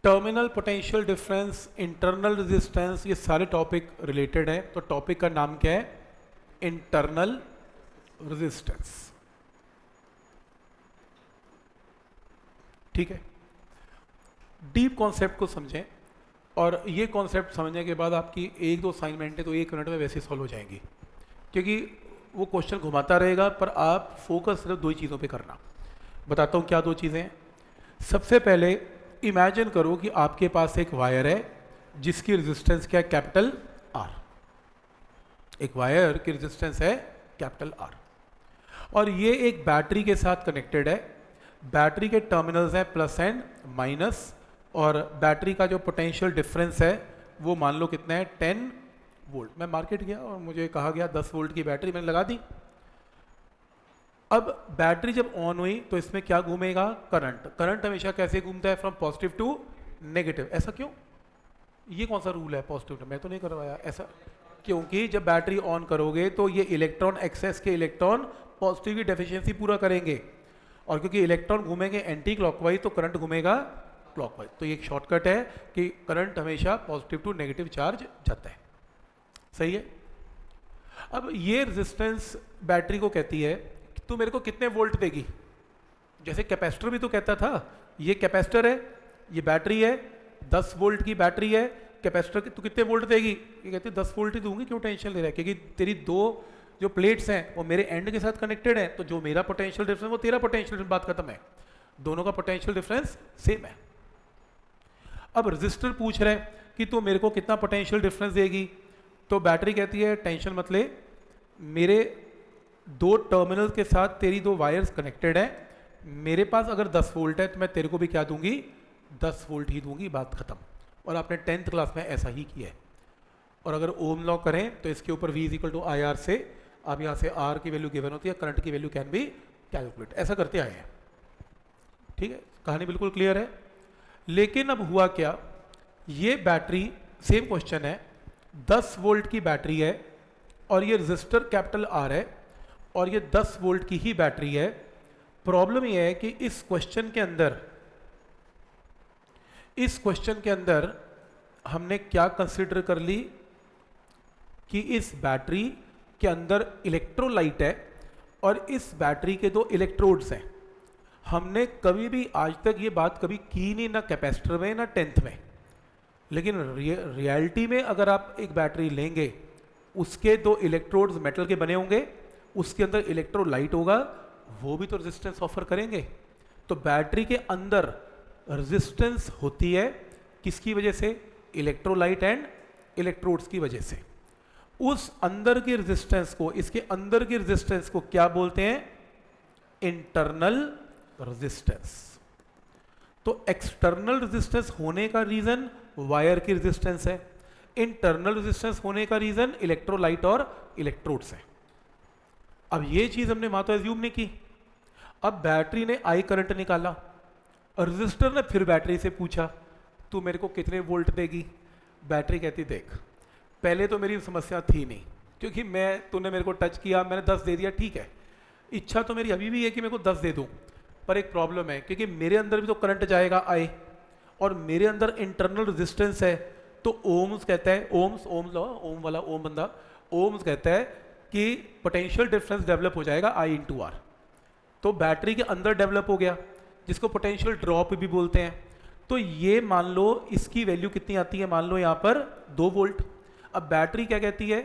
Terminal potential difference, internal resistance, ये सारे topic related है। तो टॉपिक का नाम क्या है? Internal resistance. ठीक है, डीप कॉन्सेप्ट को समझें, और ये कॉन्सेप्ट समझने के बाद आपकी एक दो असाइनमेंट है तो 1 मिनट में वैसे सॉल्व हो जाएंगी, क्योंकि वो क्वेश्चन घुमाता रहेगा, पर आप फोकस सिर्फ दो ही चीज़ों पे करना। बताता हूँ क्या दो चीज़ें हैं। सबसे पहले इमेजिन करो कि आपके पास एक वायर है जिसकी रेजिस्टेंस क्या है? Capital R. एक वायर की रेजिस्टेंस है कैपिटल आर, और ये एक बैटरी के साथ कनेक्टेड है। बैटरी के टर्मिनल्स हैं प्लस एंड माइनस, और बैटरी का जो पोटेंशियल डिफरेंस है वो मान लो कितना है? 10 वोल्ट। मैं मार्केट गया और मुझे कहा गया 10 वोल्ट की बैटरी, मैंने लगा दी। अब बैटरी जब ऑन हुई तो इसमें क्या घूमेगा? करंट। करंट हमेशा कैसे घूमता है? From positive to negative. ऐसा क्यों? ये कौन सा रूल है पॉजिटिव? मैं तो नहीं करवाया ऐसा। क्योंकि जब बैटरी ऑन करोगे तो ये इलेक्ट्रॉन एक्सेस के इलेक्ट्रॉन पॉजिटिव की डेफिशिएंसी पूरा करेंगे, और क्योंकि इलेक्ट्रॉन घूमेंगे एंटी क्लॉकवाइज तो करंट घूमेगा क्लॉकवाइज। तो ये एक शॉर्टकट है कि करंट हमेशा पॉजिटिव टू नेगेटिव चार्ज जाता है। सही है। अब ये रेजिस्टेंस बैटरी को कहती है कि तू मेरे को कितने वोल्ट देगी। जैसे कैपेसिटर भी तो कहता था, ये कैपेसिटर है, ये बैटरी है, 10 वोल्ट की बैटरी है, कैपेसिटर की तू कितने वोल्ट देगी? ये कहती है 10 वोल्ट ही दूंगी। क्यों टेंशन ले रहा है? क्योंकि तेरी दो जो प्लेट्स हैं वो मेरे एंड के साथ कनेक्टेड है, तो जो मेरा पोटेंशियल डिफरेंस वो तेरा पोटेंशियल डिफरेंस, बात खत्म है। दोनों का पोटेंशियल डिफरेंस सेम है। अब रजिस्टर पूछ रहा है कि तू मेरे को कितना पोटेंशियल डिफरेंस देगी, तो बैटरी कहती है टेंशन मत ले, मेरे दो टर्मिनल के साथ तेरी दो वायर्स कनेक्टेड है, मेरे पास अगर 10 वोल्ट है तो मैं तेरे को भी क्या दूंगी? 10 वोल्ट ही दूंगी, बात खत्म। और आपने 10th क्लास में ऐसा ही किया है। और अगर ओम लॉ करें तो इसके ऊपर V equal to I R से आप यहाँ से R की वैल्यू गिवन होती है, करंट की वैल्यू कैन बी कैलकुलेट, ऐसा करते आए हैं। ठीक है, कहानी बिल्कुल क्लियर है। लेकिन अब हुआ क्या? ये बैटरी, सेम क्वेश्चन है, 10 वोल्ट की बैटरी है और ये रजिस्टर कैपिटल आर है और ये 10 वोल्ट की ही बैटरी है। प्रॉब्लम ये है कि इस क्वेश्चन के अंदर हमने क्या कंसिडर कर ली कि इस बैटरी के अंदर इलेक्ट्रोलाइट है और इस बैटरी के दो इलेक्ट्रोड्स हैं। हमने कभी भी आज तक ये बात कभी की नहीं, ना कैपेसिटर में ना 10th में। लेकिन रियलिटी में अगर आप एक बैटरी लेंगे, उसके दो इलेक्ट्रोड्स मेटल के बने होंगे, उसके अंदर इलेक्ट्रोलाइट होगा, वो भी तो रेजिस्टेंस ऑफर करेंगे। तो बैटरी के अंदर रेजिस्टेंस होती है किसकी वजह से? इलेक्ट्रोलाइट एंड इलेक्ट्रोड्स की वजह से। उस अंदर की रेजिस्टेंस को, इसके अंदर की रेजिस्टेंस को क्या बोलते हैं? Internal resistance. तो एक्सटर्नल रेजिस्टेंस होने का रीजन वायर की रेजिस्टेंस है, इंटरनल रेजिस्टेंस होने का रीजन इलेक्ट्रोलाइट और इलेक्ट्रोड्स है। अब ये चीज हमने वहां तो एज्यूम नहीं की। अब बैटरी ने आई करंट निकाला, रेजिस्टर ने फिर बैटरी से पूछा तू मेरे को कितने वोल्ट देगी। बैटरी कहती देख, पहले तो मेरी समस्या थी नहीं, क्योंकि तूने मेरे को टच किया, मैंने 10 दे दिया, ठीक है। इच्छा तो मेरी अभी भी है कि मेरे को 10 दे दूं, पर एक प्रॉब्लम है, क्योंकि मेरे अंदर भी तो करंट जाएगा आई, और मेरे अंदर इंटरनल रेजिस्टेंस है। तो ओम्स कहता है, ओम लॉ, ओम वाला ओम बंदा, ओम्स कहता है कि पोटेंशियल डिफरेंस डेवलप हो जाएगा आई इंटू आर। तो बैटरी के अंदर डेवलप हो गया, जिसको पोटेंशियल ड्रॉप भी बोलते हैं। तो ये मान लो इसकी वैल्यू कितनी आती है? मान लो यहाँ पर 2 वोल्ट। अब बैटरी क्या कहती है?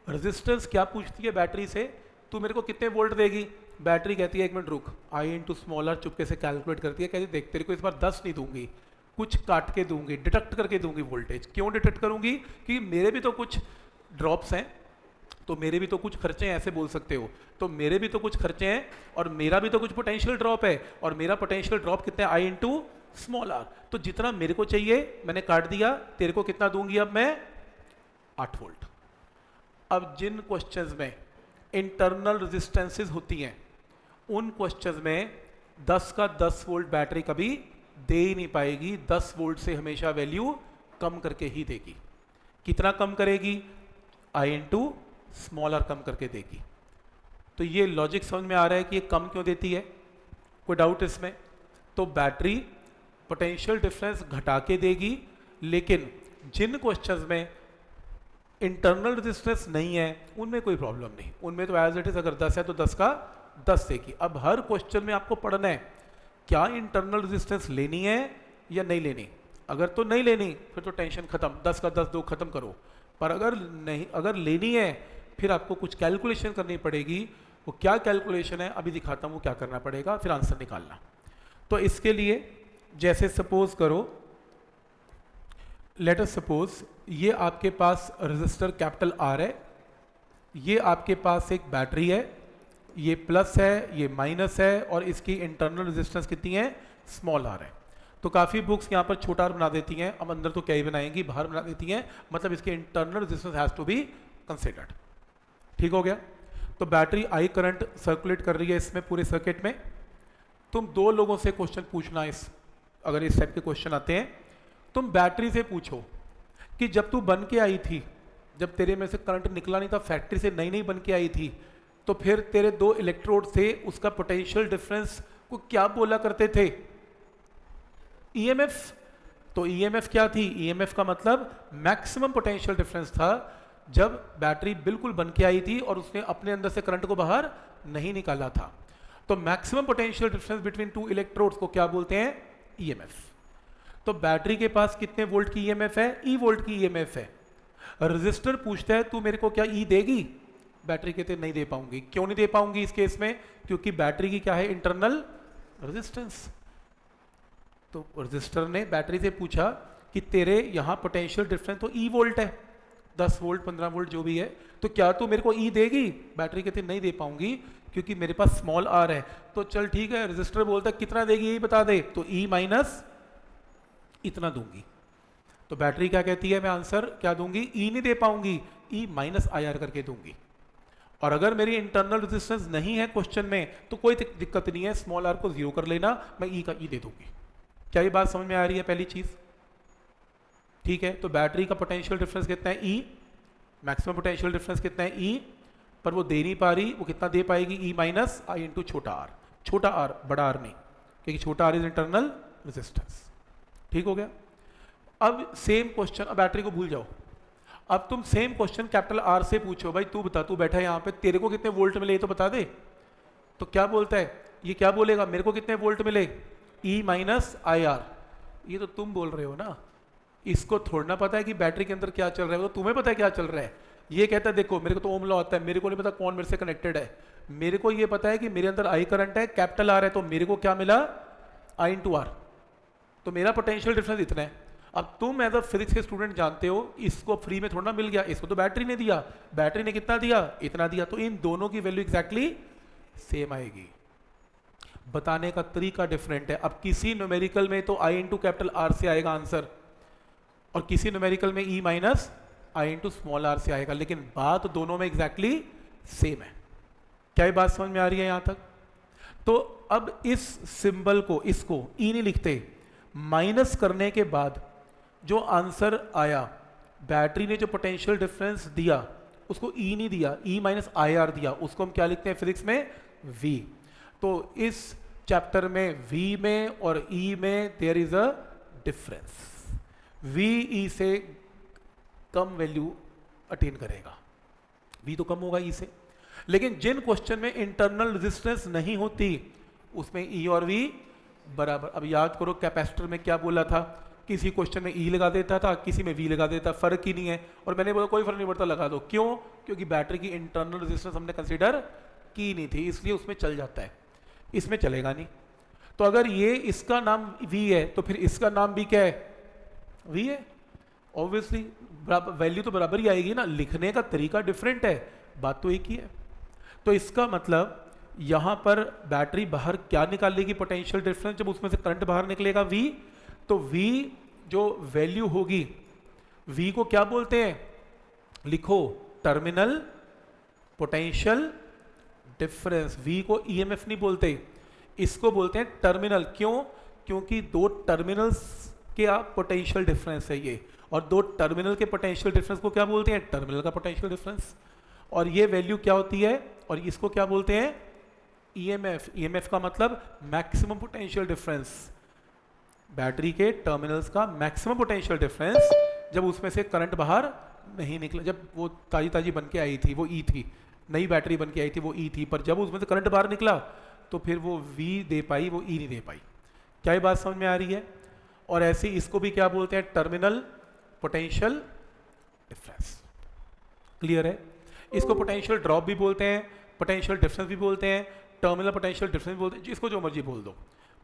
रेजिस्टेंस क्या पूछती है बैटरी से? तू मेरे को कितने वोल्ट देगी? बैटरी कहती है एक मिनट रुक, आई इंटू स्मॉल आर चुपके से कैलकुलेट करती है, कहती देख तेरे को इस बार 10 नहीं दूंगी, कुछ काट के दूंगी, डिटेक्ट करके दूंगी वोल्टेज। क्यों डिटेक्ट करूंगी? क्योंकि मेरे भी तो कुछ ड्रॉप्स हैं, तो मेरे भी तो कुछ खर्चे हैं, ऐसे बोल सकते हो। तो मेरे भी तो कुछ खर्चे हैं और मेरा भी तो कुछ पोटेंशियल ड्रॉप है, और मेरा पोटेंशियल ड्रॉप कितना है? आई इंटू स्मॉल आर। तो जितना मेरे को चाहिए मैंने काट दिया, तेरे को कितना दूंगी अब मैं? 8 वोल्ट। अब जिन क्वेश्चंस में इंटरनल रेजिस्टेंसेस होती हैं, उन क्वेश्चंस में 10 का 10 वोल्ट बैटरी कभी दे ही नहीं पाएगी। 10 वोल्ट से हमेशा वैल्यू कम करके ही देगी। कितना कम करेगी? आई इंटू स्मॉल आर कम करके देगी। तो ये लॉजिक समझ में आ रहा है कि ये कम क्यों देती है? कोई डाउट इसमें? तो बैटरी पोटेंशियल डिफरेंस घटा के देगी, लेकिन जिन क्वेश्चंस में इंटरनल रेजिस्टेंस नहीं है उनमें कोई प्रॉब्लम नहीं, उनमें तो एज इट इज अगर 10 है तो 10 का 10 देगी। अब हर क्वेश्चन में आपको पढ़ना है क्या इंटरनल रेजिस्टेंस लेनी है या नहीं लेनी। अगर तो नहीं लेनी फिर तो टेंशन खत्म, 10 का 10 दो खत्म करो। पर अगर नहीं, अगर लेनी है फिर आपको कुछ कैलकुलेशन करनी पड़ेगी। वो क्या कैलकुलेशन है अभी दिखाता हूँ, वो क्या करना पड़ेगा, फिर आंसर निकालना। तो इसके लिए जैसे सपोज करो, लेट अस सपोज ये आपके पास रजिस्टर कैपिटल आर है, ये आपके पास एक बैटरी है, ये प्लस है ये माइनस है, और इसकी इंटरनल रेजिस्टेंस कितनी है, स्मॉल आर है। तो काफ़ी बुक्स यहाँ पर छोटा आर बना देती हैं, अब अंदर तो क्या ही बनाएंगी, बाहर बना देती हैं, मतलब इसके internal resistance has to be considered. ठीक हो गया। तो बैटरी आई करंट सर्कुलेट कर रही है इसमें पूरे सर्किट में। तुम दो लोगों से क्वेश्चन पूछना, इस अगर इस टाइप के क्वेश्चन आते हैं, तुम बैटरी से पूछो कि जब तू बन के आई थी, जब तेरे में से करंट निकला नहीं था, फैक्ट्री से नई नई बन के आई थी, तो फिर तेरे दो इलेक्ट्रोड से उसका पोटेंशियल डिफरेंस को क्या बोला करते थे, ईएमएफ। तो ईएमएफ क्या थी, ईएमएफ का मतलब मैक्सिमम पोटेंशियल डिफरेंस था जब बैटरी बिल्कुल बन के आई थी और उसने अपने अंदर से करंट को बाहर नहीं निकाला था। तो maximum potential difference between two electrodes को क्या बोलते हैं, ईएमएफ। तो बैटरी के पास कितने वोल्ट की ईएमएफ है, ई वोल्ट की ईएमएफ है। रजिस्टर पूछता है तू मेरे को क्या ई देगी, बैटरी कहते हैं नहीं दे पाऊंगी। क्यों नहीं दे पाऊंगी इस केस में, क्योंकि बैटरी की क्या है, इंटरनल रेजिस्टेंस। तो रजिस्टर ने बैटरी से पूछा कि तेरे यहां पोटेंशियल डिफरेंस तो ई वोल्ट है, 10 वोल्ट 15 वोल्ट जो भी है, तो क्या तू मेरे को ई देगी, बैटरी कहती नहीं दे पाऊंगी क्योंकि मेरे पास स्मॉल आर है। तो चल ठीक है, रजिस्टर बोलता है कितना देगी यही बता दे, तो ई माइनस इतना दूंगी। तो बैटरी क्या कहती है, मैं आंसर क्या दूंगी, ई नहीं दे पाऊंगी, ई माइनस आई आर करके दूंगी। और अगर मेरी इंटरनल रेजिस्टेंस नहीं है क्वेश्चन में तो कोई दिक्कत नहीं है, स्मॉल आर को जीरो कर लेना, मैं ई का ई दे दूंगी। क्या ये बात समझ में आ रही है पहली चीज, ठीक है। तो बैटरी का पोटेंशियल डिफरेंस कितना है, ई, मैक्सिमम पोटेंशियल डिफरेंस कितना है, ई, पर वो दे नहीं पा रही, वो कितना दे पाएगी, ई माइनस आई इंटू छोटा आर। छोटा आर, बड़ा आर नहीं, क्योंकि छोटा आर इज इंटरनल रेजिस्टेंस। ठीक हो गया। अब सेम क्वेश्चन, अब बैटरी को भूल जाओ, अब तुम सेम क्वेश्चन कैपिटल आर से पूछो, भाई तू बता, तू बैठा है यहाँ पे, तेरे को कितने वोल्ट मिले ये तो बता दे। तो क्या बोलता है, ये क्या बोलेगा, मेरे को कितने वोल्ट मिले, ई माइनस आई आर। ये तो तुम बोल रहे हो ना, इसको थोड़ा ना पता है कि बैटरी के अंदर क्या चल रहा है, वो तो तुम्हें पता है क्या चल रहा है। ये कहता है देखो मेरे को तो ओम लॉ आता है, मेरे को नहीं पता कौन मेरे से कनेक्टेड है, मेरे को ये पता है कि मेरे अंदर आई करंट है, कैपिटल आर है, तो मेरे को क्या मिला, आई इंटू आर, तो मेरा पोटेंशियल डिफरेंस इतना है। अब तुम एज अ फिजिक्स के स्टूडेंट जानते हो इसको फ्री में थोड़ा ना मिल गया, इसको तो बैटरी ने दिया, बैटरी ने कितना दिया, इतना दिया, तो इन दोनों की वैल्यू एग्जैक्टली सेम आएगी। बताने का तरीका डिफरेंट है। अब किसी न्यूमेरिकल में तो आई इंटू कैपिटल आर से आएगा आंसर, और किसी न्यूमेरिकल में E minus I into small R से आएगा, लेकिन बात दोनों में एग्जैक्टली सेम है। क्या ये बात समझ में आ रही है यहां तक। तो अब इस सिंबल को, इसको ई नहीं लिखते, माइनस करने के बाद जो आंसर आया, बैटरी ने जो पोटेंशियल डिफरेंस दिया उसको ई नहीं दिया, ई माइनस आई आर दिया, उसको हम क्या लिखते हैं फिजिक्स में, वी। तो इस चैप्टर में वी में और ई में there is a difference, V E से कम वैल्यू अटेन करेगा, वी तो कम होगा ई से। लेकिन जिन क्वेश्चन में इंटरनल रेजिस्टेंस नहीं होती उसमें ई और वी बराबर। अब याद करो कैपेसिटर में क्या बोला था, किसी क्वेश्चन में ई लगा देता था, किसी में वी लगा देता, फर्क ही नहीं है। और मैंने बोला कोई फर्क नहीं पड़ता, लगा दो। क्यों, क्योंकि बैटरी की इंटरनल रेजिस्टेंस हमने कंसीडर की नहीं थी, इसलिए उसमें चल जाता है, इसमें चलेगा नहीं। तो अगर ये इसका नाम वी है तो फिर इसका नाम भी क्या है, वी है। ऑब्वियसली वैल्यू तो बराबर ही आएगी ना, लिखने का तरीका डिफरेंट है, बात तो एक ही है। तो इसका मतलब यहां पर बैटरी बाहर क्या निकालेगी, पोटेंशियल डिफरेंस, जब उसमें से करंट बाहर निकलेगा वी, तो वी जो वैल्यू होगी, वी को क्या बोलते हैं, लिखो टर्मिनल पोटेंशियल डिफरेंस। वी को ईएमएफ नहीं बोलते, इसको बोलते हैं टर्मिनल। क्यों, क्योंकि दो टर्मिनल्स के पोटेंशियल डिफरेंस है ये, और दो टर्मिनल के पोटेंशियल डिफरेंस को क्या बोलते हैं, टर्मिनल का पोटेंशियल डिफरेंस। और ये वैल्यू क्या होती है, और इसको क्या बोलते हैं, ईएमएफ। ईएमएफ का मतलब मैक्सिमम पोटेंशियल डिफरेंस, बैटरी के टर्मिनल्स का मैक्सिमम पोटेंशियल डिफरेंस जब उसमें से करंट बाहर नहीं निकला, जब वो ताजी ताजी बन के आई थी वो ई थी, नई बैटरी बन के आई थी वो ई थी, पर जब उसमें से करंट बाहर निकला तो फिर वो वी दे पाई, वो ई नहीं दे पाई। क्या ये बात समझ में आ रही है? और ऐसे इसको भी क्या बोलते हैं? Terminal potential difference. क्लियर है? इसको पोटेंशियल ड्रॉप भी बोलते हैं, पोटेंशियल डिफरेंस भी बोलते हैं, टर्मिनल पोटेंशियल डिफरेंस भी बोलते हैं, जिसको जो मर्जी बोल दो,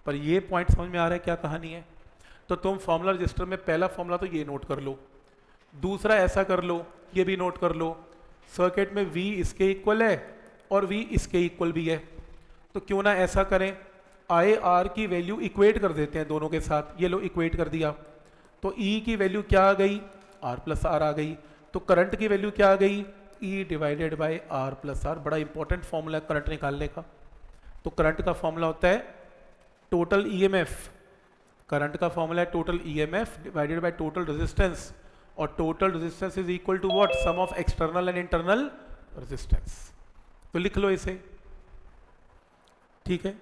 पर ये पॉइंट समझ में आ रहा है क्या कहानी है? तो तुम फॉर्मूला रजिस्टर में पहला फॉर्मूला तो ये नोट कर लो, दूसरा ऐसा कर लो, ये भी नोट कर लो, सर्किट में V इसके इक्वल है और V इसके इक्वल भी है, तो क्यों ना ऐसा करें, आई आर की वैल्यू इक्वेट कर देते हैं दोनों के साथ। ये लो इक्वेट कर दिया, तो E की वैल्यू क्या आ गई? R प्लस आर आ गई। तो करंट की वैल्यू क्या आ गई? E divided by R plus R. बड़ा इंपॉर्टेंट फॉर्मूला है करंट निकालने का। तो करंट का फॉर्मूला होता है टोटल EMF, करंट का फॉर्मूला है total EMF divided by total resistance, और total resistance is equal to what? Sum of external and internal resistance. तो लिख लो इसे, ठीक है?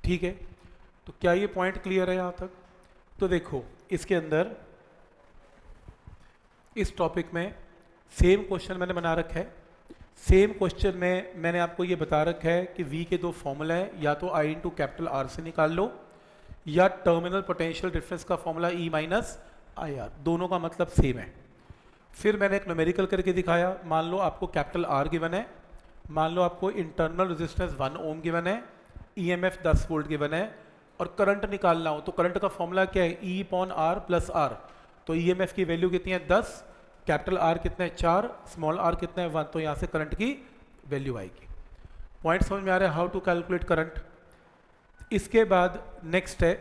ठीक है, तो क्या ये पॉइंट क्लियर है यहाँ तक? तो देखो इसके अंदर इस टॉपिक में सेम क्वेश्चन मैंने बना रखा है। सेम क्वेश्चन में मैंने आपको ये बता रखा है कि V के दो फॉर्मूला है, या तो I इंटू कैपिटल R से निकाल लो, या टर्मिनल पोटेंशियल डिफरेंस का formula E minus I R, दोनों का मतलब सेम है। फिर मैंने एक न्यूमेरिकल करके दिखाया। मान लो आपको कैपिटल R गिवन है, मान लो आपको इंटरनल रेजिस्टेंस 1 ओम गिवन है, EMF 10 वोल्ट गिवन है, और करंट निकालना हो तो करंट का फॉर्मूला क्या है? E upon R plus R। तो EMF की वैल्यू कितनी है? 10, कैपिटल R कितना है? 4, स्मॉल r कितना है? 1, तो यहाँ से करंट की वैल्यू आएगी। पॉइंट समझ में आ रहा है हाउ टू कैलकुलेट करंट? इसके बाद नेक्स्ट है